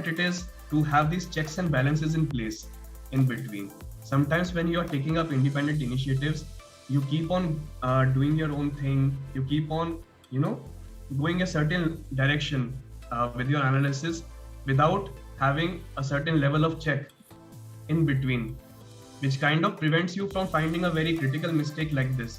it is to have these checks and balances in place in between. Sometimes when you are taking up independent initiatives, you keep on doing your own thing. You keep on, you know, going a certain direction with your analysis without having a certain level of check in between, which kind of prevents you from finding a very critical mistake like this.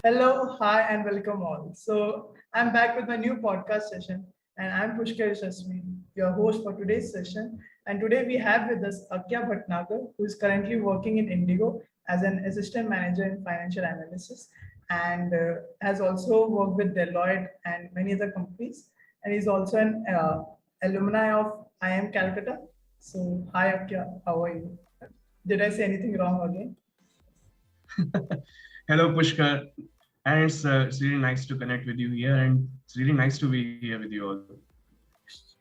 Hello, hi, and welcome all. So, I'm back with my new podcast session, and I'm Pushkar Shasmi, your host for today's session. And today we have with us Akya Bhatnagar, who is currently working in Indigo as an assistant manager in financial analysis and has also worked with Deloitte and many other companies. And he's also an alumni of IIM-Calcutta. So, hi, Akya, how are you? Did I say anything wrong again? Hello, Pushkar. And it's really nice to connect with you here, and it's really nice to be here with you all.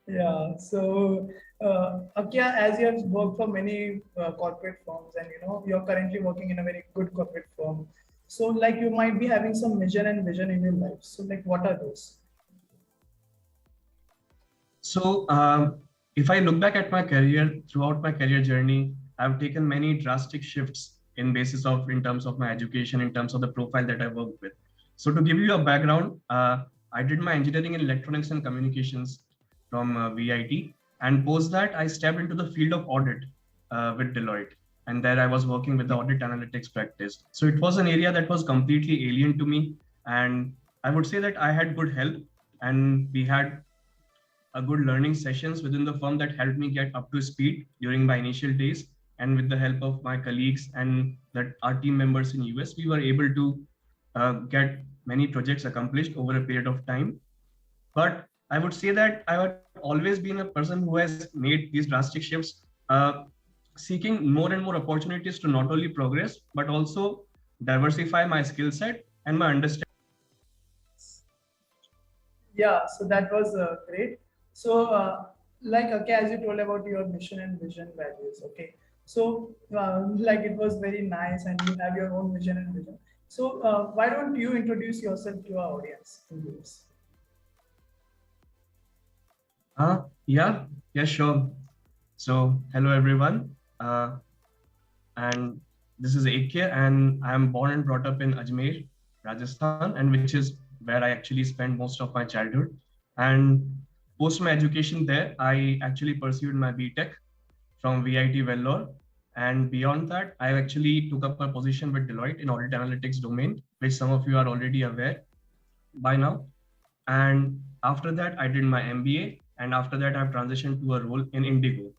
Yeah, so Akya, as you have worked for many corporate firms, and you're currently working in a very good corporate firm, so like you might be having some mission and vision in your life. So like, what are those? So, if I look back at my career, throughout my career journey, I've taken many drastic shifts in terms of my education, in terms of the profile that I worked with. So, to give you a background, I did my engineering in electronics and communications from VIT, and post that I stepped into the field of audit with Deloitte, and there I was working with the audit analytics practice. So it was an area that was completely alien to me, and I would say that I had good help, and we had a good learning sessions within the firm that helped me get up to speed during my initial days. And with the help of my colleagues and that our team members in US, we were able to get many projects accomplished over a period of time. But I would say that I have always been a person who has made these drastic shifts, seeking more and more opportunities to not only progress, but also diversify my skill set and my understanding. Yeah, so that was great. So like okay, as you told about your mission and vision values, okay. So like it was very nice, and you have your own mission and vision. So why don't you introduce yourself to our audience in this? Yeah, yeah, sure. So, hello everyone. And this is Akya, and I'm born and brought up in Ajmer, Rajasthan, and which is where I actually spent most of my childhood. And post my education there, I actually pursued my BTech from VIT Vellore. And beyond that, I actually took up a position with Deloitte in audit analytics domain, which some of you are already aware by now. And after that, I did my MBA. And after that, I've transitioned to a role in Indigo.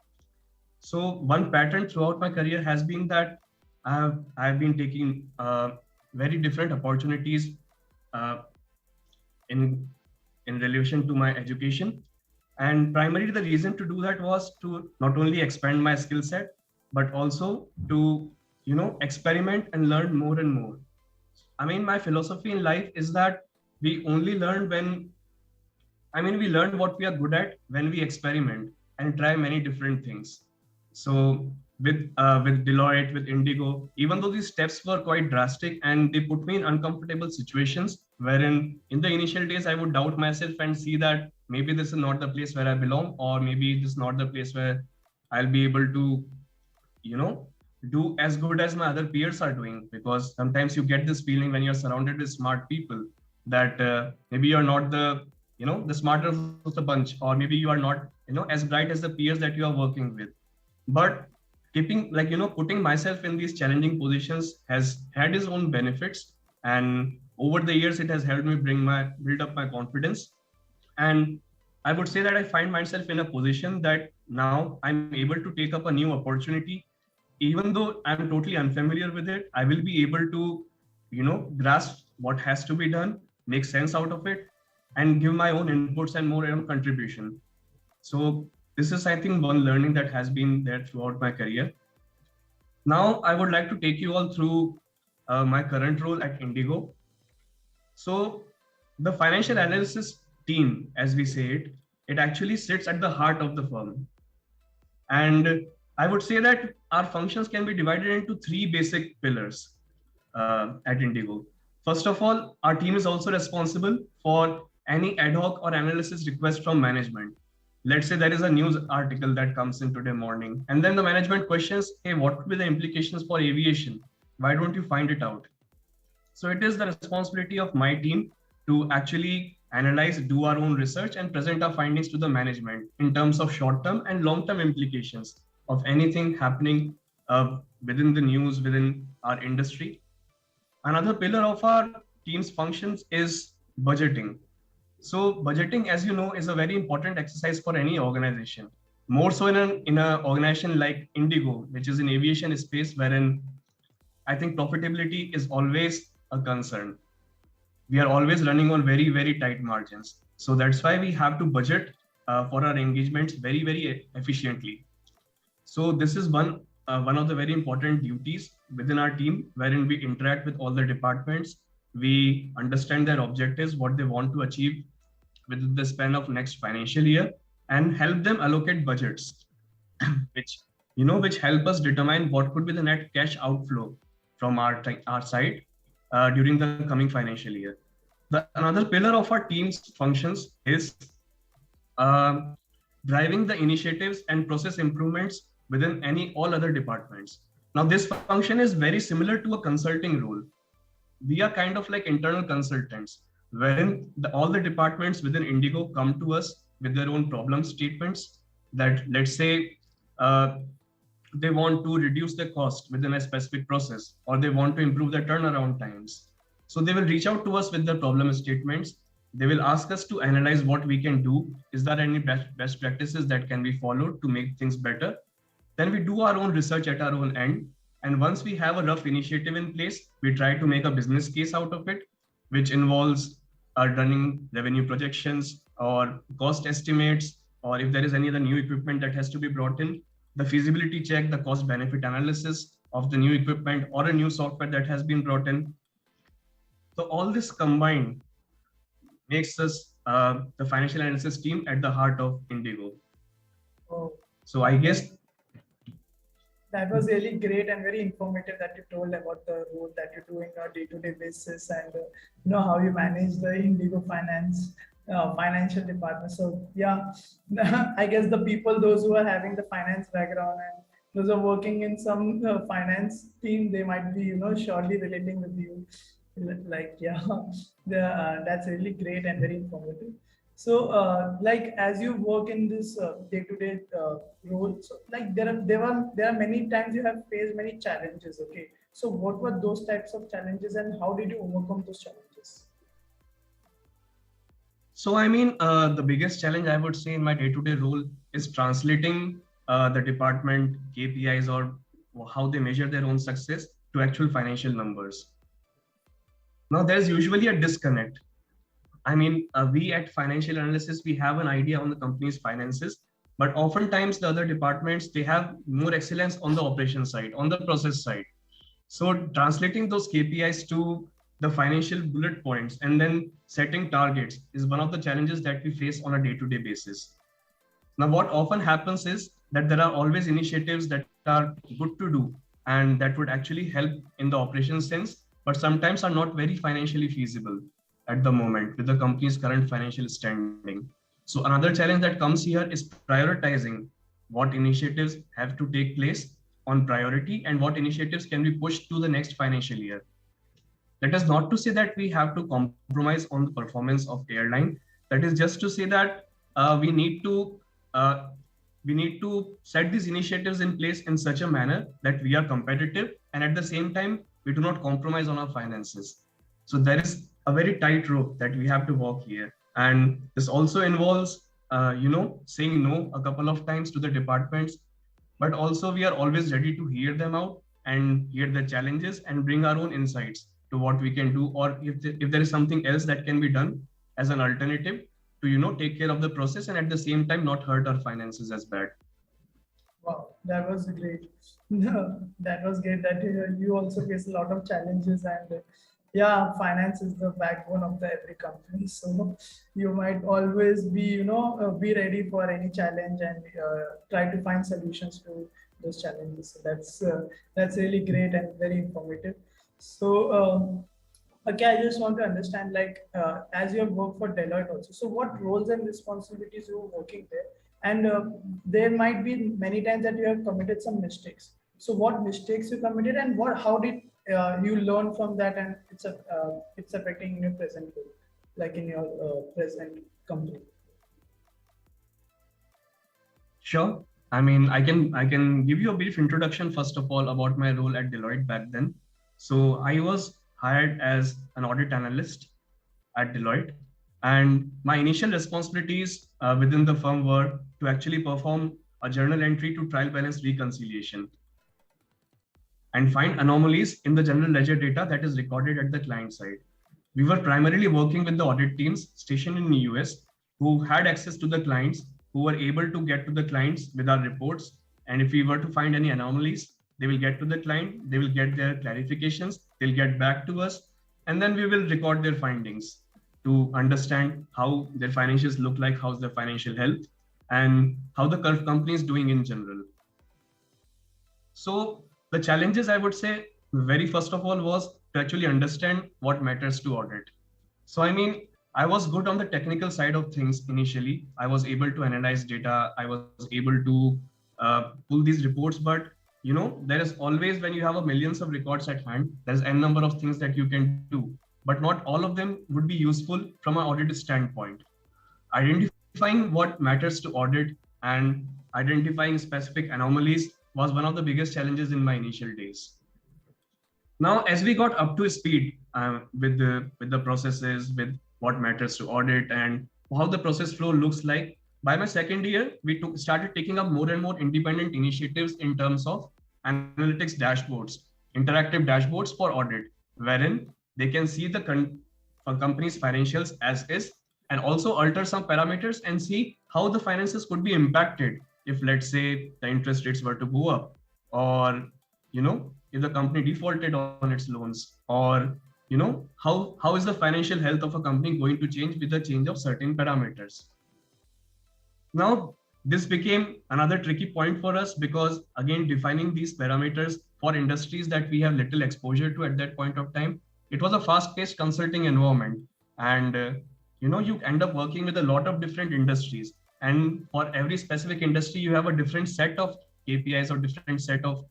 So one pattern throughout my career has been that I've been taking very different opportunities uh, in relation to my education, and primarily the reason to do that was to not only expand my skill set, but also to experiment and learn more and more. I mean, my philosophy in life is that we only learn when we learn what we are good at when we experiment and try many different things. So with Deloitte, with Indigo, even though these steps were quite drastic and they put me in uncomfortable situations, wherein in the initial days I would doubt myself and see that maybe this is not the place where I belong, or maybe this is not the place where I'll be able to, you know, do as good as my other peers are doing. Because sometimes you get this feeling when you're surrounded with smart people that maybe you're not the smarter of the bunch, or maybe you are not as bright as the peers that you are working with. But keeping putting myself in these challenging positions has had its own benefits, and over the years it has helped me build up my confidence. And I would say that I find myself in a position that now I'm able to take up a new opportunity. Even though I'm totally unfamiliar with it, I will be able to grasp what has to be done, make sense out of it, and give my own inputs and more own contribution. So this is, I think, one learning that has been there throughout my career. Now, I would like to take you all through my current role at Indigo. So the financial analysis team, as we say it actually sits at the heart of the firm. And I would say that our functions can be divided into three basic pillars at Indigo. First of all, our team is also responsible for any ad hoc or analysis request from management. Let's say there is a news article that comes in today morning, and then the management questions, hey, what would be the implications for aviation? Why don't you find it out? So it is the responsibility of my team to actually analyze, do our own research, and present our findings to the management in terms of short-term and long-term implications of anything happening within the news, within our industry. Another pillar of our team's functions is budgeting. So budgeting, as you know, is a very important exercise for any organization. More so in an organization like Indigo, which is in aviation space, wherein I think profitability is always a concern. We are always running on very, very tight margins. So that's why we have to budget for our engagements very, very efficiently. So this is one of the very important duties within our team, wherein we interact with all the departments. We understand their objectives, what they want to achieve within the span of next financial year, and help them allocate budgets, which help us determine what could be the net cash outflow from our side during the coming financial year. The another pillar of our team's functions is uh, driving the initiatives and process improvements within any all other departments. Now, this function is very similar to a consulting role. We are kind of like internal consultants, wherein all the departments within Indigo come to us with their own problem statements that, let's say, uh, they want to reduce the cost within a specific process, or they want to improve their turnaround times. So they will reach out to us with their problem statements. They will ask us to analyze what we can do. Is there any best practices that can be followed to make things better? Then we do our own research at our own end. And once we have a rough initiative in place, we try to make a business case out of it, which involves running revenue projections or cost estimates, or if there is any other new equipment that has to be brought in, the feasibility check, the cost benefit analysis of the new equipment or a new software that has been brought in. So all this combined makes us the financial analysis team at the heart of Indigo. Oh, So I guess that was really great and very informative that you told about the role that you do in a day-to-day basis, and how you manage the Indigo finance financial department. So yeah, I guess the people, those who are having the finance background and those who are working in some finance team, they might be surely relating with you. Like yeah, that's really great and very informative. So, like as you work in this day-to-day role, so like there are many times you have faced many challenges. Okay, so what were those types of challenges, and how did you overcome those challenges? so. I mean, the biggest challenge I would say in my day-to-day role is translating the department KPIs or how they measure their own success to actual financial numbers. Now, there's usually a disconnect. I mean, we at financial analysis, we have an idea on the company's finances, but oftentimes the other departments, they have more excellence on the operation side, on the process side. So translating those KPIs to the financial bullet points and then setting targets is one of the challenges that we face on a day-to-day basis. Now, what often happens is that there are always initiatives that are good to do and that would actually help in the operations sense, but sometimes are not very financially feasible at the moment with the company's current financial standing. So another challenge that comes here is prioritizing what initiatives have to take place on priority and what initiatives can be pushed to the next financial year. That is not to say that we have to compromise on the performance of airline. That is just to say that we need to uh, set these initiatives in place in such a manner that we are competitive and at the same time we do not compromise on our finances. So there is a very tight rope that we have to walk here, and this also involves saying no a couple of times to the departments, but also we are always ready to hear them out and hear the challenges and bring our own insights to what we can do, or if there is something else that can be done as an alternative to take care of the process and at the same time not hurt our finances as bad. Wow, that was great. That was great that you also face a lot of challenges, and yeah, finance is the backbone of the every company. So you might always be, be ready for any challenge and try to find solutions to those challenges. So that's really great and very informative. So Okay, I just want to understand, like, as you have worked for Deloitte also, so what roles and responsibilities you were working there? And there might be many times that you have committed some mistakes. So what mistakes you committed, and how did you learn from that, and it's affecting your present role, like in your present company? Sure. I mean, I can give you a brief introduction first of all about my role at Deloitte back then. So I was hired as an audit analyst at Deloitte, and my initial responsibilities within the firm were to actually perform a journal entry to trial balance reconciliation and find anomalies in the general ledger data that is recorded at the client side. We were primarily working with the audit teams stationed in the US who had access to the clients, who were able to get to the clients with our reports. And if we were to find any anomalies, they will get to the client, they will get their clarifications, they'll get back to us, and then we will record their findings to understand how their financials look like, how's their financial health, and how the company is doing in general. So the challenges, I would say, very first of all was to actually understand what matters to audit. So I mean, I was good on the technical side of things initially. I was able to analyze data. I was able to pull these reports. But there is always, when you have a millions of records at hand, there's n number of things that you can do. But not all of them would be useful from an audit standpoint. Identifying what matters to audit and identifying specific anomalies was one of the biggest challenges in my initial days. Now, as we got up to speed with the processes, with what matters to audit and how the process flow looks like, by my second year, we started taking up more and more independent initiatives in terms of analytics dashboards, interactive dashboards for audit, wherein they can see the company's financials as is, and also alter some parameters and see how the finances could be impacted if, let's say, the interest rates were to go up, or if the company defaulted on its loans, or how is the financial health of a company going to change with the change of certain parameters. Now, this became another tricky point for us because, again, defining these parameters for industries that we have little exposure to at that point of time, it was a fast-paced consulting environment. And, you end up working with a lot of different industries. And for every specific industry, you have a different set of KPIs or different set of,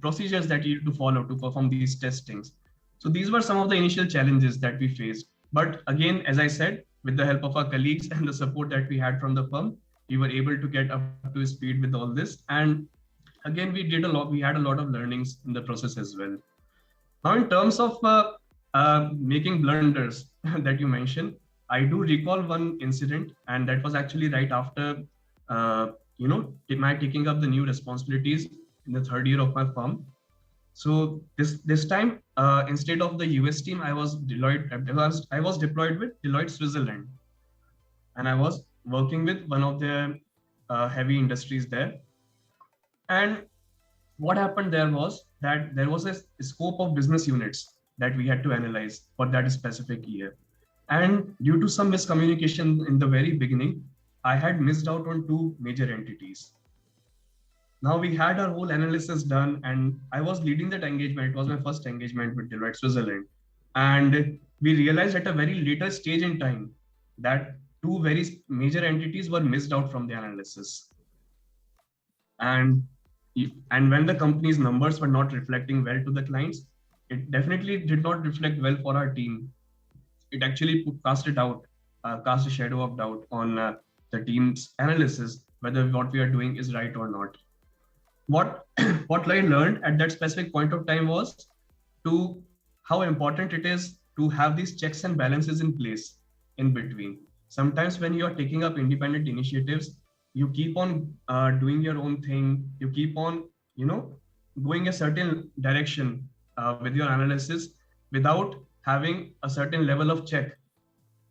procedures that you need to follow to perform these testings. So these were some of the initial challenges that we faced. But again, as I said, with the help of our colleagues and the support that we had from the firm, we were able to get up to speed with all this. And again, we had a lot of learnings in the process as well. Now, in terms of making blunders that you mentioned, I do recall one incident, and that was actually right after, my taking up the new responsibilities in the third year of my firm. So this time, instead of the US team, I was deployed with Deloitte Switzerland, and I was working with one of the heavy industries there. And what happened there was that there was a scope of business units that we had to analyze for that specific year. And due to some miscommunication in the very beginning, I had missed out on two major entities. Now we had our whole analysis done, and I was leading that engagement. It was my first engagement with Deloitte Switzerland. And we realized at a very later stage in time that two very major entities were missed out from the analysis. And when the company's numbers were not reflecting well to the clients, it definitely did not reflect well for our team. It actually cast a shadow of doubt on the team's analysis, whether what we are doing is right or not. What I learned at that specific point of time was how important it is to have these checks and balances in place in between. Sometimes when you are taking up independent initiatives, you keep on doing your own thing. You keep on, going a certain direction with your analysis without having a certain level of check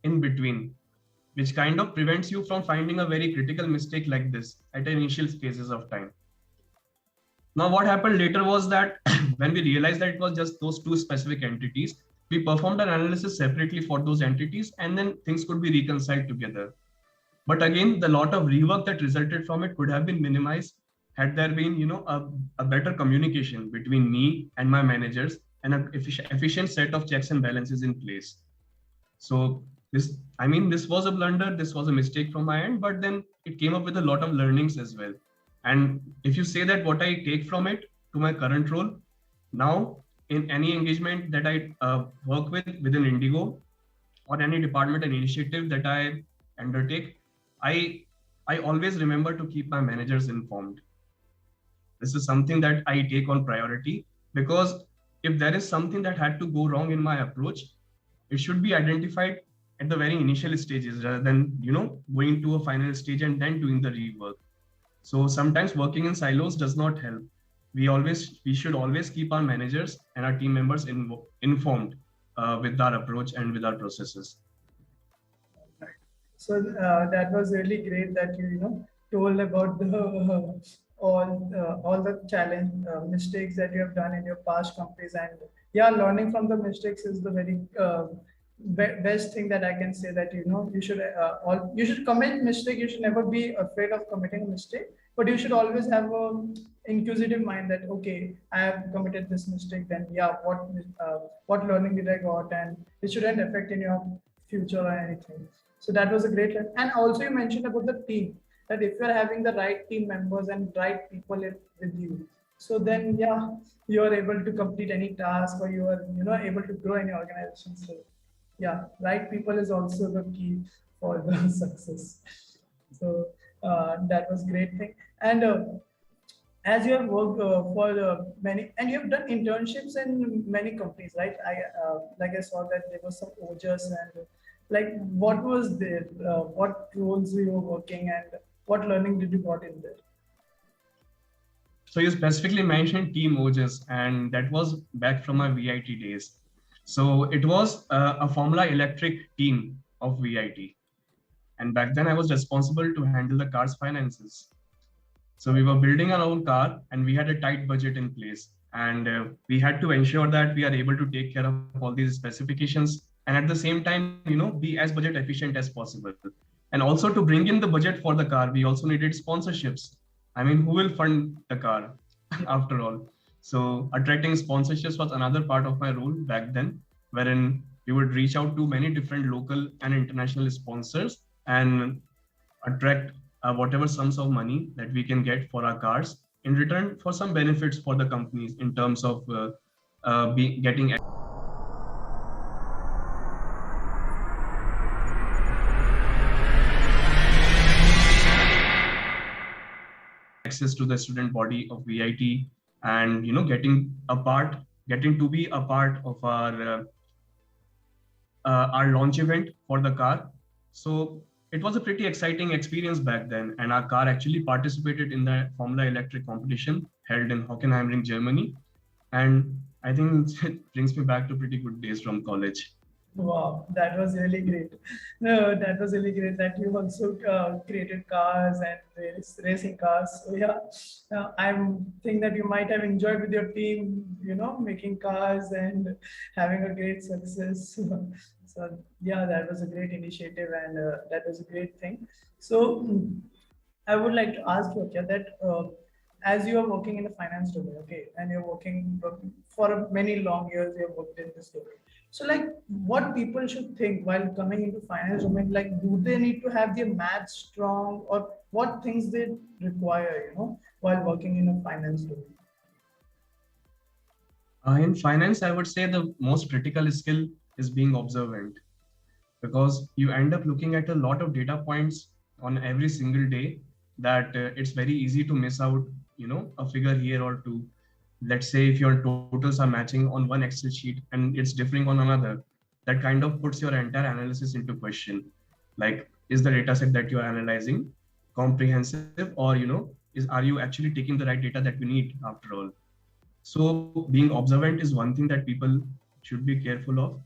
in between, which kind of prevents you from finding a very critical mistake like this at initial phases of time. Now, what happened later was that when we realized that it was just those two specific entities, we performed an analysis separately for those entities, and then things could be reconciled together. But again, the lot of rework that resulted from it could have been minimized had there been, a better communication between me and my managers and an efficient set of checks and balances in place. So this was a blunder, this was a mistake from my end, but then it came up with a lot of learnings as well. And if you say that what I take from it to my current role, now in any engagement that I work with within Indigo or any department and initiative that I undertake, I I always remember to keep my managers informed. This is something that I take on priority, because if there is something that had to go wrong in my approach, it should be identified at the very initial stages rather than going to a final stage and then doing the rework. So sometimes working in silos does not help. We should always keep our managers and our team members informed with our approach and with our processes. So that was really great that you told about the all the challenge mistakes that you have done in your past companies, and yeah, learning from the mistakes is the very best thing that I can say, that you should commit mistake. You should never be afraid of committing a mistake, but you should always have a inquisitive mind that okay, I have committed this mistake. Then yeah, what learning did I got, and it shouldn't affect in your future or anything. So that was a great learn. And also you mentioned about the team, that if you're having the right team members and right people with you, so then yeah, you are able to complete any task, or you are able to grow any organization. So yeah, right people is also the key for the success. So that was great thing. And as you have worked for many, and you have done internships in many companies, right? Like I saw that there was some OJAS, and like what was there, what roles you were working, and what learning did you got in there? So you specifically mentioned Team OJAS, and that was back from my VIT days. So it was a Formula Electric team of VIT. And back then I was responsible to handle the car's finances. So we were building our own car and we had a tight budget in place. And we had to ensure that we are able to take care of all these specifications and at the same time, be as budget efficient as possible. And also to bring in the budget for the car, we also needed sponsorships. I mean, who will fund the car after all? So attracting sponsorships was another part of my role back then, wherein we would reach out to many different local and international sponsors and attract whatever sums of money that we can get for our cars in return for some benefits for the companies in terms of getting access to the student body of VIT, and getting to be a part of our launch event for the car. So it was a pretty exciting experience back then, and our car actually participated in the Formula Electric competition held in Hockenheimring, Germany. And I think it brings me back to pretty good days from college. Wow, that was really great. No, that was really great that you also created cars and racing cars. So yeah, I think that you might have enjoyed with your team, making cars and having a great success. So yeah, that was a great initiative, and that was a great thing. So I would like to ask you, Akya, that as you are working in the finance domain, okay, and you're working for many long years, you have worked in this domain. So like what people should think while coming into finance domain, like do they need to have their math strong, or what things they require, while working in a finance domain? In finance, I would say the most critical skill is being observant, because you end up looking at a lot of data points on every single day that it's very easy to miss out, a figure here or two. Let's say if your totals are matching on one Excel sheet and it's differing on another, that kind of puts your entire analysis into question. Like, is the data set that you're analyzing comprehensive, or, are you actually taking the right data that we need after all? So being observant is one thing that people should be careful of.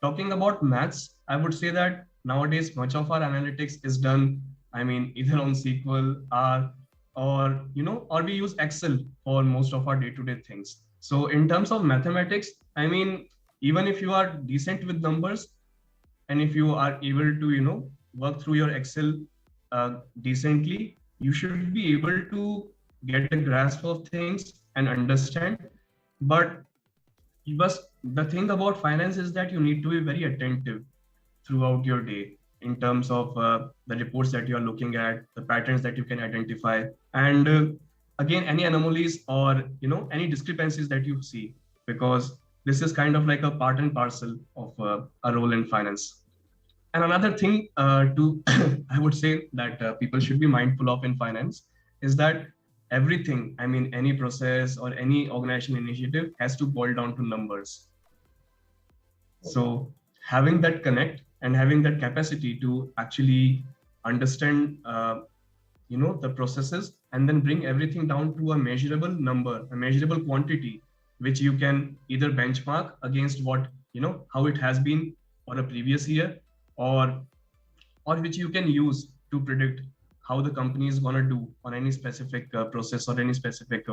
Talking about maths, I would say that nowadays much of our analytics is done, either on SQL, R, or we use Excel for most of our day-to-day things. So in terms of mathematics, even if you are decent with numbers, and if you are able to, work through your Excel decently, you should be able to get a grasp of things and understand. But But the thing about finance is that you need to be very attentive throughout your day in terms of the reports that you are looking at, the patterns that you can identify, and again any anomalies or any discrepancies that you see, because this is kind of like a part and parcel of a role in finance. And another thing to I would say that people should be mindful of in finance is that everything, I mean, any process or any organizational initiative has to boil down to numbers. So having that connect and having that capacity to actually understand, the processes and then bring everything down to a measurable number, a measurable quantity, which you can either benchmark against what, how it has been for a previous year, or which you can use to predict how the company is going to do on any specific process or any specific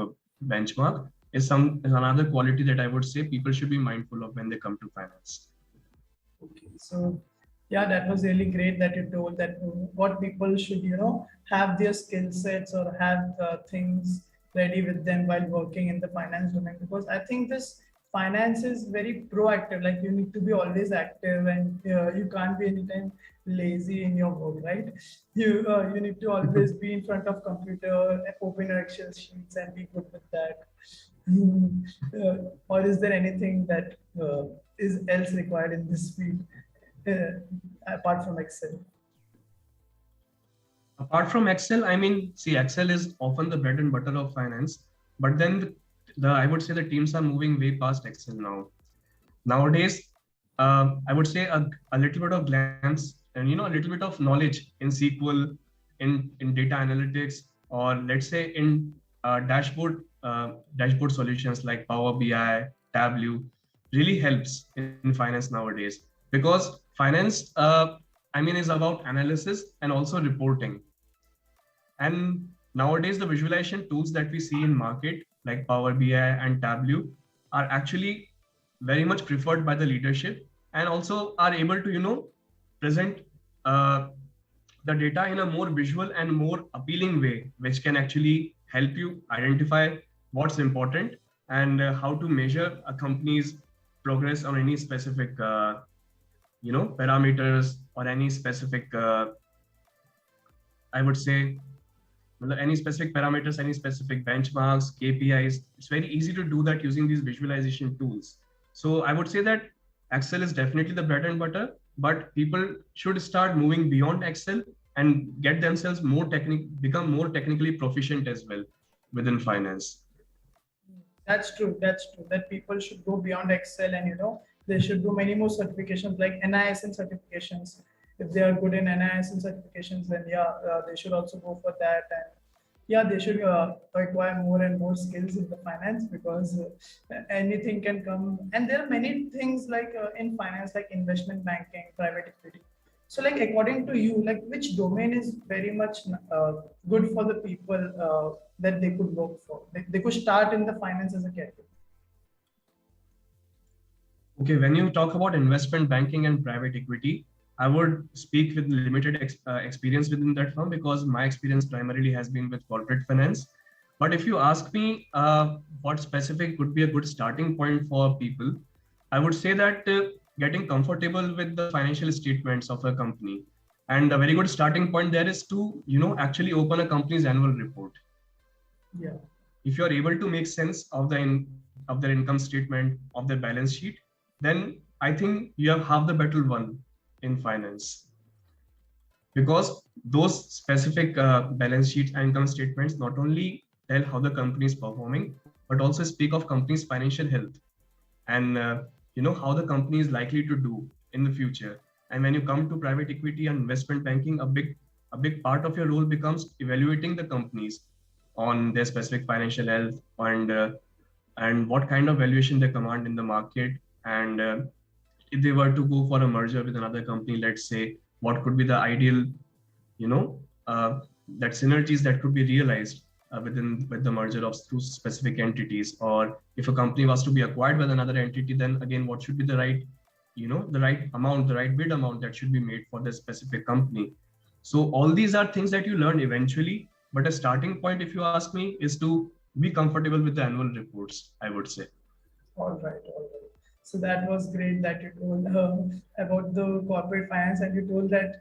benchmark is another quality that I would say people should be mindful of when they come to finance. Okay, so yeah, that was really great that you told that what people should, have their skill sets or have things ready with them while working in the finance domain. Because I think this finance is very proactive. Like you need to be always active, and you can't be anytime lazy in your work, right? You need to always be in front of computer, open your Excel sheets, and be good with that. Or is there anything that is else required in this field apart from Excel? Apart from Excel, I mean, see, Excel is often the bread and butter of finance, but then I would say the teams are moving way past Excel now. Nowadays, I would say a little bit of glance and a little bit of knowledge in SQL, in data analytics, or let's say in dashboard solutions like Power BI, Tableau, really helps in finance nowadays, because finance, I mean, is about analysis and also reporting. And nowadays, the visualization tools that we see in market, like Power BI and Tableau, are actually very much preferred by the leadership, and also are able to, present the data in a more visual and more appealing way, which can actually help you identify what's important and how to measure a company's progress on any specific, parameters, or any specific, I would say, any specific parameters, any specific benchmarks, KPIs. It's very easy to do that using these visualization tools. So I would say that Excel is definitely the bread and butter, but people should start moving beyond Excel and get themselves become more technically proficient as well within finance. That's true. That's true. That people should go beyond Excel, and they should do many more certifications like NISM certifications. If they are good in NISM certifications, then yeah, they should also go for that. And yeah, they should acquire more and more skills in the finance, because anything can come. And there are many things like in finance, like investment banking, private equity. So like according to you, like which domain is very much good for the people that they could work for? They could start in the finance as a career. Okay, when you talk about investment banking and private equity, I would speak with limited experience within that firm, because my experience primarily has been with corporate finance. But if you ask me what specific would be a good starting point for people, I would say that getting comfortable with the financial statements of a company. And a very good starting point there is to, actually open a company's annual report. Yeah. If you're able to make sense of of their income statement, of their balance sheet, then I think you have half the battle won in finance, because those specific balance sheets and income statements not only tell how the company is performing, but also speak of company's financial health, and how the company is likely to do in the future. And when you come to private equity and investment banking, a big part of your role becomes evaluating the companies on their specific financial health, and what kind of valuation they command in the market, and if they were to go for a merger with another company, let's say, what could be the ideal, that synergies that could be realized with the merger of two specific entities. Or if a company was to be acquired by another entity, then again, what should be the right, the right amount, the right bid amount that should be made for the specific company. So all these are things that you learn eventually, but a starting point, if you ask me, is to be comfortable with the annual reports, I would say. All right. So that was great that you told about the corporate finance, and you told that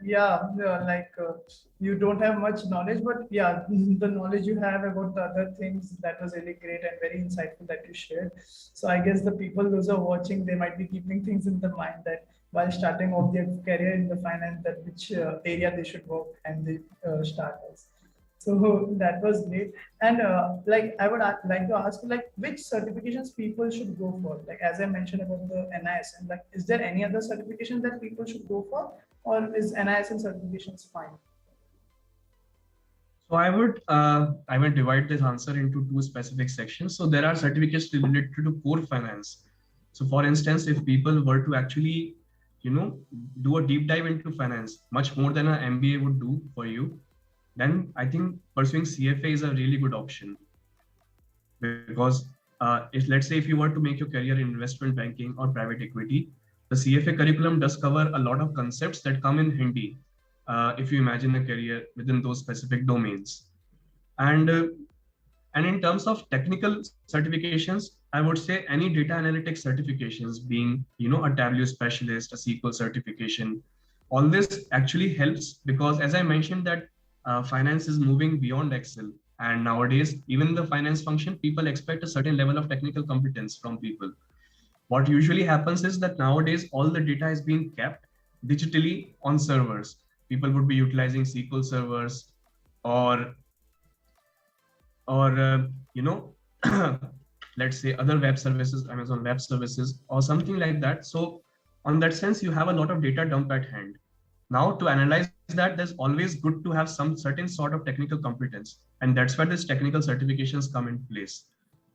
you don't have much knowledge, but yeah, the knowledge you have about the other things, that was really great and very insightful that you shared. So I guess the people those are watching, they might be keeping things in the mind that while starting off their career in the finance, that which area they should work and they start as. So that was great. And I would like to ask you, like, which certifications people should go for? Like, as I mentioned about the NISM, like, is there any other certification that people should go for, or is NISM certifications fine? So I will divide this answer into two specific sections. So there are certificates related to core finance. So for instance, if people were to actually, do a deep dive into finance, much more than an MBA would do for you, then I think pursuing CFA is a really good option. Because if let's say if you were to make your career in investment banking or private equity, the CFA curriculum does cover a lot of concepts that come in handy if you imagine a career within those specific domains. And and in terms of technical certifications, I would say any data analytics certifications, being a Tableau specialist, a SQL certification, all this actually helps because, as I mentioned, that finance is moving beyond Excel, and nowadays even the finance function, people expect a certain level of technical competence from people. What usually happens is that nowadays all the data is being kept digitally on servers. People would be utilizing SQL servers or or let's say other web services, Amazon web services or something like that. So on that sense, you have a lot of data dump at hand. Now to analyze that, there's always good to have some certain sort of technical competence, and that's where these technical certifications come in place.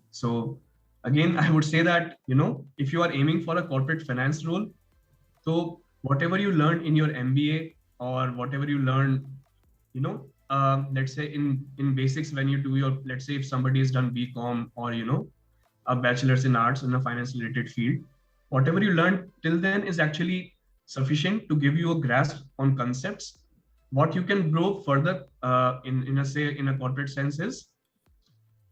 So again, I would say that if you are aiming for a corporate finance role, so whatever you learned in your MBA or whatever you learned, let's say in basics when you do your, let's say if somebody has done BCom or a bachelor's in arts in a finance related field, whatever you learned till then is actually sufficient to give you a grasp on concepts. What you can grow further in a corporate sense is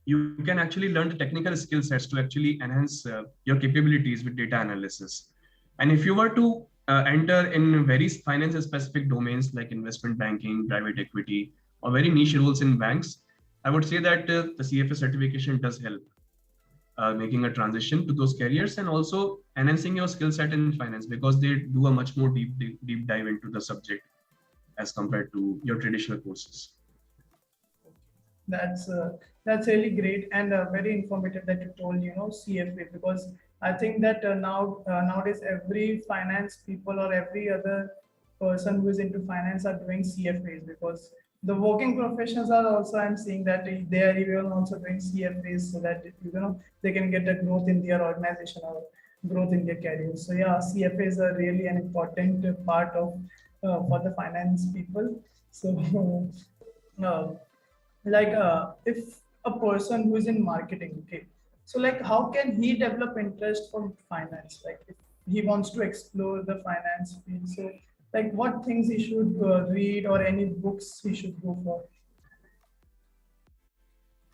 you can actually learn the technical skill sets to actually enhance your capabilities with data analysis. And if you were to enter in very finance specific domains like investment banking, private equity, or very niche roles in banks, I would say that the CFA certification does help making a transition to those careers and also enhancing your skill set in finance because they do a much more deep dive into the subject as compared to your traditional courses. That's really great and very informative that you told CFA, because I think that nowadays every finance people or every other person who is into finance are doing CFAs, because the working professionals are also, I'm seeing that they are even also doing CFAs so that they can get a growth in their organization or growth in their career. So yeah, CFAs are really an important part of for the finance people. So uh, if a person who is in marketing, okay, so like how can he develop interest for finance, like if he wants to explore the finance field, so like what things he should read or any books he should go for?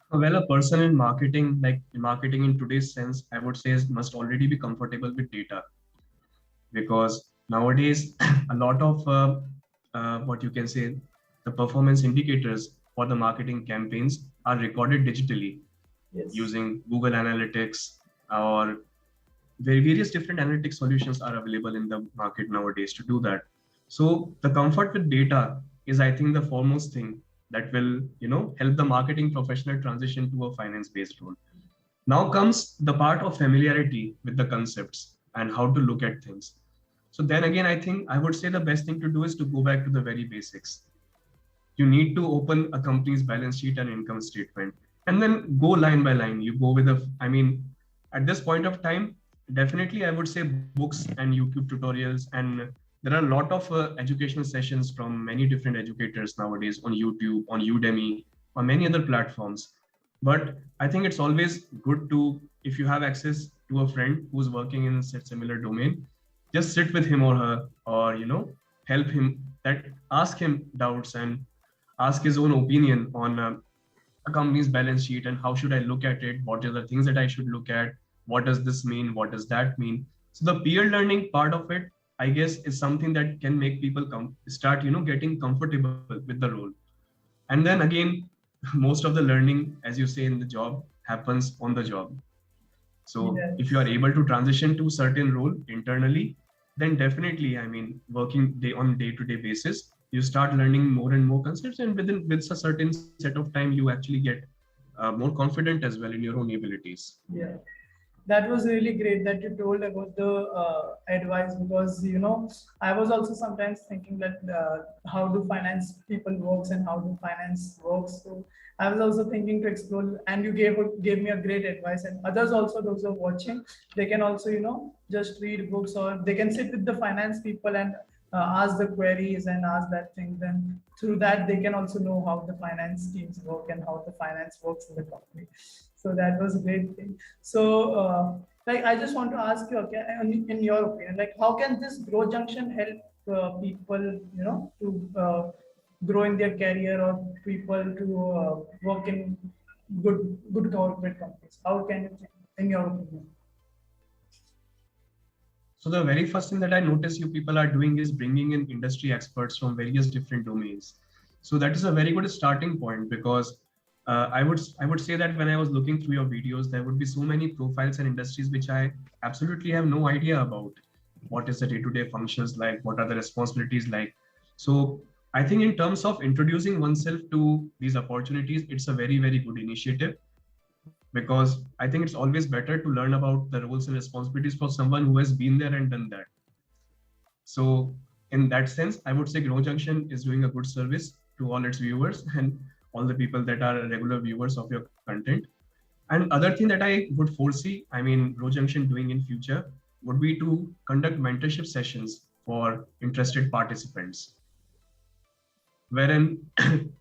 Well, a person in marketing, like marketing in today's sense, I would say must already be comfortable with data, because nowadays a lot of what you can say, the performance indicators for the marketing campaigns are recorded digitally. Yes. Using Google Analytics or various different analytic solutions are available in the market nowadays to do that. So the comfort with data is, I think, the foremost thing that will, help the marketing professional transition to a finance-based role. Now comes the part of familiarity with the concepts and how to look at things. So then again, I think I would say the best thing to do is to go back to the very basics. You need to open a company's balance sheet and income statement, and then go line by line. You go with at this point of time, definitely I would say books and YouTube tutorials, and there are a lot of educational sessions from many different educators nowadays on YouTube, on Udemy, or many other platforms. But I think it's always good to, if you have access to a friend who's working in a similar domain, just sit with him or her, or help him, that ask him doubts and ask his own opinion on a company's balance sheet and how should I look at it, what are the things that I should look at, what does this mean, what does that mean. So the peer learning part of it, I guess, is something that can make people start getting comfortable with the role. And then again, most of the learning, as you say, in the job happens on the job. So if you are Yes. able to transition to certain role internally, then definitely, I mean, working day-to-day basis, you start learning more and more concepts, and with a certain set of time, you actually get more confident as well in your own abilities. Yeah. That was really great that you told about the advice, because I was also sometimes thinking that how do finance people works and how do finance works. So I was also thinking to explore, and you gave me a great advice, and others also, those who are watching, they can also just read books, or they can sit with the finance people and ask the queries and ask that thing. Then through that they can also know how the finance teams work and how the finance works in the company. So that was a great thing. So, like, I just want to ask you, okay, in your opinion, like, how can this Grow Junction help people, to grow in their career, or people to work in good corporate companies? How can it, in your opinion? So the very first thing that I notice you people are doing is bringing in industry experts from various different domains. So that is a very good starting point, because I would say that when I was looking through your videos, there would be so many profiles and industries which I absolutely have no idea about. What is the day-to-day functions like? What are the responsibilities like? So I think in terms of introducing oneself to these opportunities, it's a very good initiative, because I think it's always better to learn about the roles and responsibilities for someone who has been there and done that. So in that sense, I would say Grow Junction is doing a good service to all its viewers and all the people that are regular viewers of your content. And other thing that I would foresee, I mean, Grow Junction doing in future would be to conduct mentorship sessions for interested participants, wherein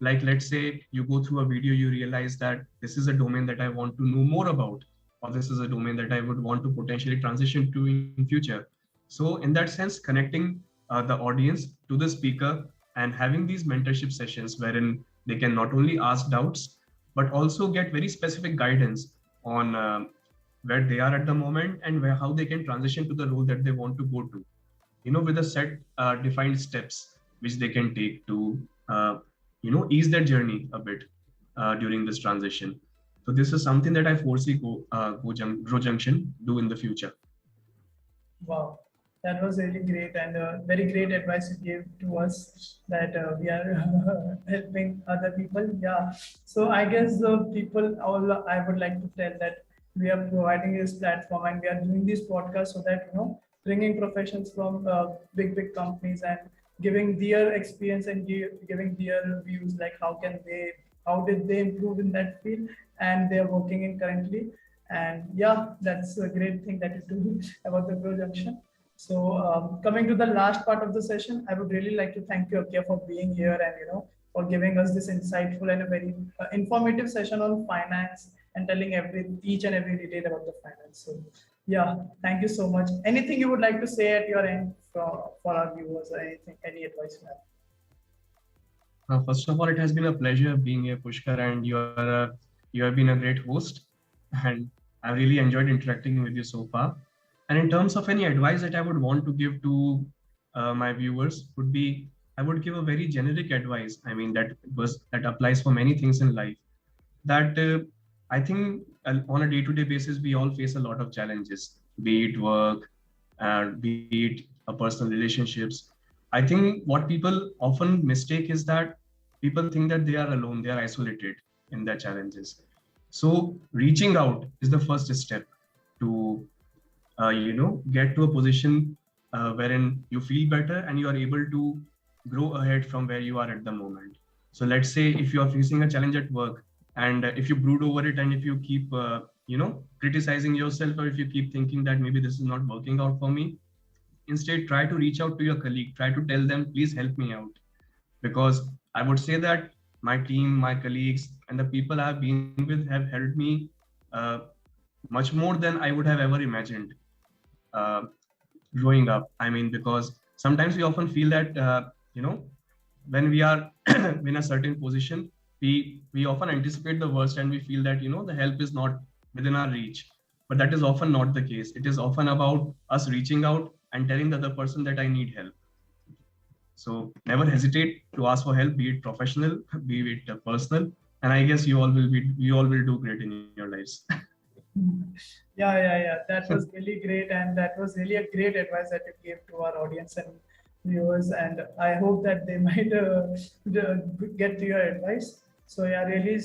like, let's say you go through a video, you realize that this is a domain that I want to know more about, or this is a domain that I would want to potentially transition to in future. So in that sense, connecting the audience to the speaker and having these mentorship sessions wherein they can not only ask doubts but also get very specific guidance on where they are at the moment, and how they can transition to the role that they want to go to, with a set defined steps which they can take to ease their journey a bit during this transition. So this is something that I foresee Grow Junction do in the future. Wow, that was really great, and very great advice you gave to us, that we are helping other people. Yeah. So I guess the people, all I would like to tell that we are providing this platform and we are doing this podcast so that bringing professions from big companies and giving their experience and giving their views, like how did they improve in that field, and they're working in currently. And yeah, that's a great thing that you do about the Grow Junction. So coming to the last part of the session, I would really like to thank you, Akya, for being here and for giving us this insightful and a very informative session on finance and telling each and every detail about the finance. So yeah, thank you so much. Anything you would like to say at your end for our viewers, or anything, any advice you have? First of all, it has been a pleasure being here, Pushkar, and you have been a great host, and I really enjoyed interacting with you so far. And in terms of any advice that I would want to give to my viewers, would be, I would give a very generic advice. I mean, that applies for many things in life. That I think on a day-to-day basis, we all face a lot of challenges, be it work, be it personal relationships. I think what people often mistake is that people think that they are alone, they are isolated in their challenges. So reaching out is the first step to get to a position wherein you feel better and you are able to grow ahead from where you are at the moment. So let's say if you are facing a challenge at work, and if you brood over it, and if you keep criticizing yourself, or if you keep thinking that maybe this is not working out for me, instead try to reach out to your colleague, try to tell them, please help me out. Because I would say that my team, my colleagues, and the people I've been with have helped me uh, much more than I would have ever imagined uh, growing up. I mean, because sometimes we often feel that when we are in a certain position, we often anticipate the worst, and we feel that the help is not within our reach. but that is often not the case. It is often about us reaching out and telling the other person that I need help. So never hesitate to ask for help, be it professional, be it personal, and I guess you all will do great in your lives. Yeah. That was really great, and that was really a great advice that you gave to our audience and viewers. And I hope that they might get to your advice. So yeah, really,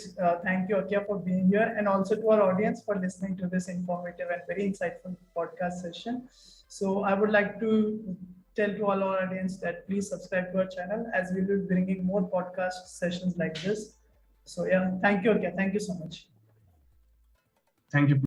thank you, Akya, for being here, and also to our audience for listening to this informative and very insightful podcast session. So I would like to tell to all our audience that please subscribe to our channel, as we will be bringing more podcast sessions like this. So yeah, thank you, Akya. Thank you so much. Thank you.